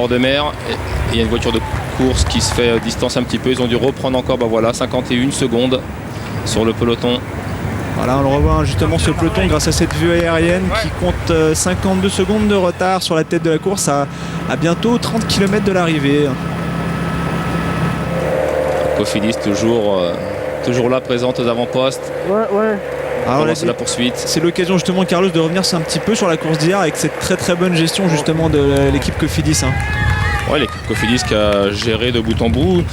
bord de mer. Et il y a une voiture de course qui se fait distance un petit peu. Ils ont dû reprendre encore 51 secondes sur le peloton. Voilà, on le revoit justement ce peloton grâce à cette vue aérienne qui compte 52 secondes de retard sur la tête de la course à bientôt 30 km de l'arrivée. Cofidis toujours là, présente aux avant-postes. Ouais. Alors là, c'est la poursuite. C'est l'occasion justement, Carlos, de revenir un petit peu sur la course d'hier avec cette très bonne gestion justement de l'équipe Cofidis. Ouais, l'équipe Cofidis qui a géré de bout en bout.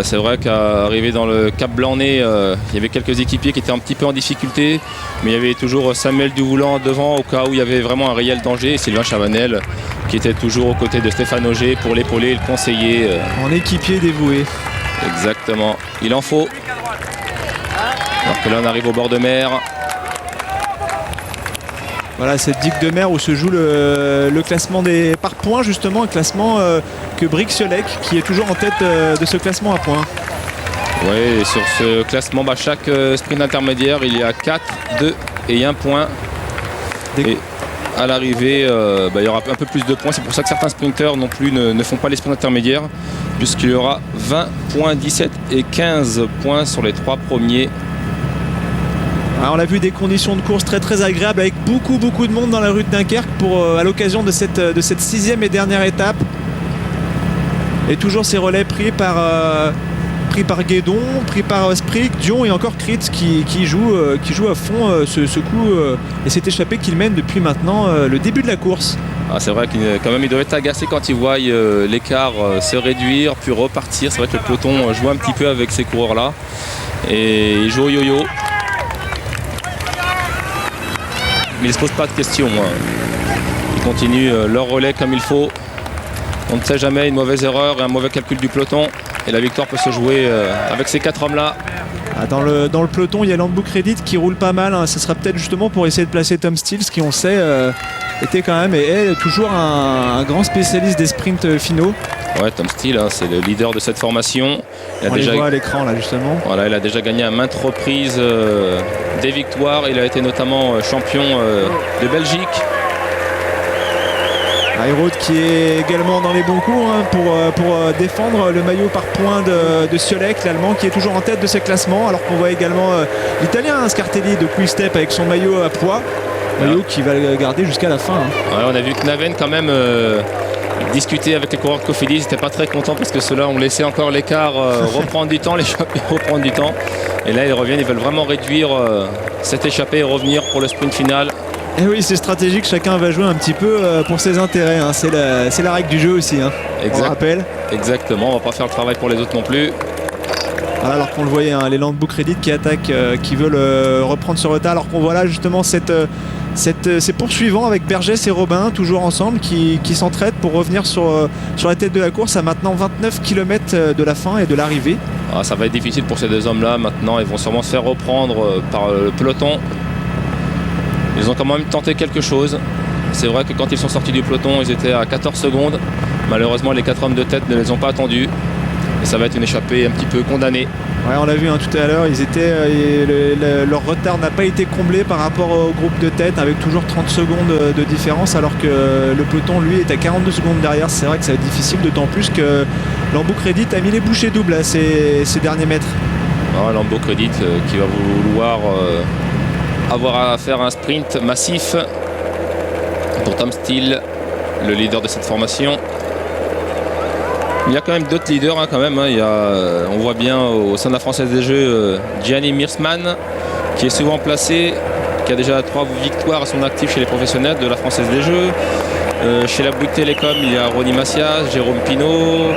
C'est vrai qu'arrivé dans le Cap Blanc-Nez, il y avait quelques équipiers qui étaient un petit peu en difficulté, mais il y avait toujours Samuel Duvoulan devant au cas où il y avait vraiment un réel danger, et Sylvain Chavanel qui était toujours aux côtés de Stéphane Auger pour l'épauler et le conseiller. En équipier dévoué. Exactement, il en faut. Alors que là on arrive au bord de mer. Voilà cette digue de mer où se joue le classement par points justement, un classement que Brixelec qui est toujours en tête de ce classement à points. Oui, et sur ce classement, chaque sprint intermédiaire, il y a 4, 2 et 1 point. Et à l'arrivée, il y aura un peu plus de points. C'est pour ça que certains sprinteurs non plus ne font pas les sprints intermédiaires, puisqu'il y aura 20 points, 17 et 15 points sur les 3 premiers. Alors, on a vu des conditions de course très agréables avec beaucoup de monde dans la rue de Dunkerque à l'occasion de cette 6e et dernière étape. Et toujours ces relais pris par Guédon, pris par Sprick, Dion et encore Kritz qui joue à fond ce coup et s'est échappé qu'il mène depuis maintenant le début de la course. C'est vrai qu'il doit être agacé quand il voit l'écart se réduire puis repartir. C'est vrai que le peloton joue un petit peu avec ces coureurs-là et il joue au yo-yo. Mais ils ne se posent pas de questions. Ils continuent leur relais comme il faut. On ne sait jamais, une mauvaise erreur et un mauvais calcul du peloton. Et la victoire peut se jouer avec ces 4 hommes-là. Dans le peloton, il y a Landbook Credit qui roule pas mal. Ce sera peut-être justement pour essayer de placer Tom Stills, qui on sait était quand même et est toujours un grand spécialiste des sprints finaux. Ouais, Tom Stills, c'est le leader de cette formation. On les voit à l'écran là justement. Voilà, il a déjà gagné à maintes reprises des victoires. Il a été notamment champion de Belgique. Ayraud qui est également dans les bons coups pour défendre le maillot par points de Ciolek, l'Allemand qui est toujours en tête de ce classement, alors qu'on voit également l'Italien Scartelli de Quick Step avec son maillot à poids, maillot qui va le garder jusqu'à la fin. Ouais, on a vu Knaven quand même discuter avec les coureurs de Cofidis, ils n'étaient pas très contents parce que ceux-là ont laissé encore l'écart reprendre du temps, l'échappée reprendre du temps. Et là ils reviennent, ils veulent vraiment réduire cette échappée et revenir pour le sprint final. Et oui, c'est stratégique, chacun va jouer un petit peu pour ses intérêts, c'est la règle du jeu aussi, on le rappelle. Exactement, on va pas faire le travail pour les autres non plus. Voilà, alors qu'on le voyait, les Landbook Credit qui attaquent, qui veulent reprendre ce retard, alors qu'on voit là justement ces poursuivants avec Bergès et Robin, toujours ensemble, qui s'entraident pour revenir sur la tête de la course à maintenant 29 km de la fin et de l'arrivée. Ça va être difficile pour ces deux hommes-là maintenant, ils vont sûrement se faire reprendre par le peloton. Ils ont quand même tenté quelque chose. C'est vrai que quand ils sont sortis du peloton, ils étaient à 14 secondes. Malheureusement, les 4 hommes de tête ne les ont pas attendus. Et ça va être une échappée un petit peu condamnée. Ouais, on l'a vu tout à l'heure, leur retard n'a pas été comblé par rapport au groupe de tête avec toujours 30 secondes de différence, alors que le peloton, lui, est à 42 secondes derrière. C'est vrai que ça va être difficile, d'autant plus que Landbook Credit a mis les bouchées doubles à ces derniers mètres. Landbook Credit qui va vouloir avoir à faire un sprint massif pour Tom Stills, le leader de cette formation. Il y a quand même d'autres leaders on voit bien au sein de la Française des Jeux Gianni Meersman qui est souvent placé, qui a déjà 3 victoires à son actif chez les professionnels de la Française des Jeux. Chez la Bouygues Télécom, il y a Ronnie Macias, Jérôme Pinault.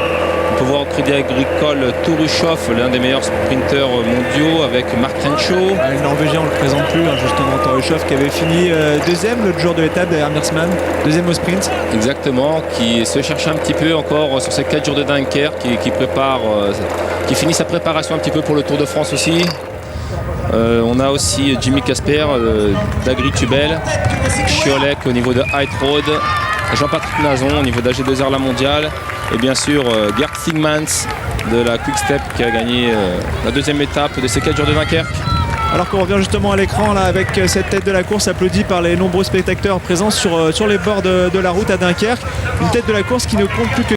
On peut voir au Crédit Agricole Tourushov, l'un des meilleurs sprinteurs mondiaux, avec Mark Renshaw. Le Norvégien, on ne le présente plus, justement, Tourushov qui avait fini deuxième l'autre jour de l'étape derrière Meersman, deuxième au sprint. Exactement, qui se cherche un petit peu encore sur ces 4 jours de Dunkerque, qui finit sa préparation un petit peu pour le Tour de France aussi. On a aussi Jimmy Casper d'Agri-Tubel, Ciolek au niveau de Height Road, Jean-Patrick Nazon au niveau d'AG2R La Mondiale, et bien sûr Gerd Stigmans de la Quick Step qui a gagné la 2e étape de ces 4 jours de Dunkerque. Alors qu'on revient justement à l'écran là avec cette tête de la course applaudie par les nombreux spectateurs présents sur les bords de la route à Dunkerque. Une tête de la course qui ne compte plus que